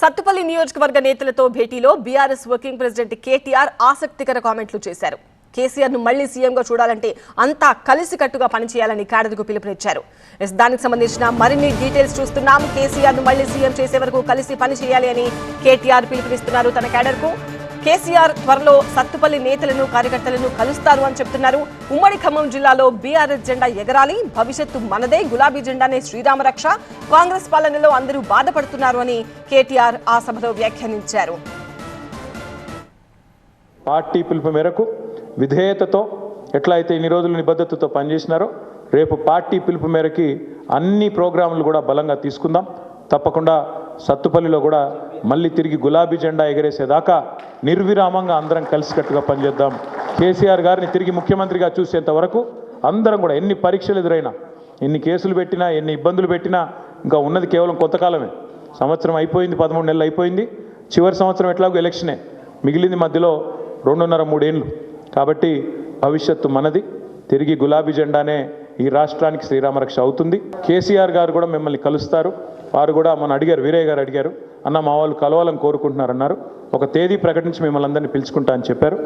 సత్తుపల్లి నియోజకవర్గ నేతలతో భేటీలో బీఆర్ఎస్ వర్కింగ్ ప్రెసిడెంట్ కేటీఆర్ ఆసక్తికర కామెంట్లు చేశారు. కేసీఆర్ ను మళ్లీ సీఎంగా చూడాలంటే అంతా కలిసికట్టుగా పనిచేయాలని క్యాడర్కు పిలుపునిచ్చారు. దానికి సంబంధించిన మరిన్ని డీటెయిల్స్ చూస్తున్నాం. కేసీఆర్ ను మళ్లీ సీఎం చేసే వరకు కలిసి పనిచేయాలి అని కేటీఆర్ పిలుపునిస్తున్నారు తన క్యాడర్కు. కేసీఆర్ త్వరలో సత్తుపల్లి నేతలను కార్యకర్తలను కలుస్తారు అని చెప్తున్నారు. ఉమ్మడి ఖమ్మం జిల్లాలో బీఆర్ఎస్ జెండా ఎగరాలి, భవిష్యత్తు మనదే, గులాబీ జెండానే శ్రీరామరక్ష, కాంగ్రెస్ పాలనలో అందరూ బాధపడుతున్నారు అని కేటీఆర్ ఆ సభలో వ్యాఖ్యానించారు. పార్టీ పిలుపు మేరకు విధేయతతో ఎట్లయితే ఇన్ని రోజులు నిబద్ధతతో పనిచేసినారో రేపు పార్టీ పిలుపు మేరకి అన్ని ప్రోగ్రాంలు కూడా బలంగా తీసుకుందాం. తప్పకుండా సత్తుపల్లిలో కూడా మళ్ళీ తిరిగి గులాబీ జెండా ఎగరేసేదాకా నిర్విరామంగా అందరం కలిసికట్టుగా పనిచేద్దాం. కేసీఆర్ గారిని తిరిగి ముఖ్యమంత్రిగా చూసేంత వరకు అందరం కూడా ఎన్ని పరీక్షలు ఎదురైనా, ఎన్ని కేసులు పెట్టినా, ఎన్ని ఇబ్బందులు పెట్టినా ఇంకా ఉన్నది కేవలం కొంతకాలమే. సంవత్సరం అయిపోయింది, 13 నెలలు అయిపోయింది. చివరి సంవత్సరం ఎట్లాగో ఎలక్షనే మిగిలింది, మధ్యలో 2.5-3 ఏళ్ళు. కాబట్టి భవిష్యత్తు మనది, తిరిగి గులాబీ జెండానే ఈ రాష్ట్రానికి శ్రీరామరక్ష అవుతుంది. కేసీఆర్ గారు కూడా మిమ్మల్ని కలుస్తారు. వారు కూడా మన అడిగారు, వీరయ్య గారు అడిగారు, అన్న మా వాళ్ళు కలవాలని కోరుకుంటున్నారన్నారు. ఒక తేదీ ప్రకటించి మిమ్మల్ని అందరినీ పిలుచుకుంటా అని చెప్పారు.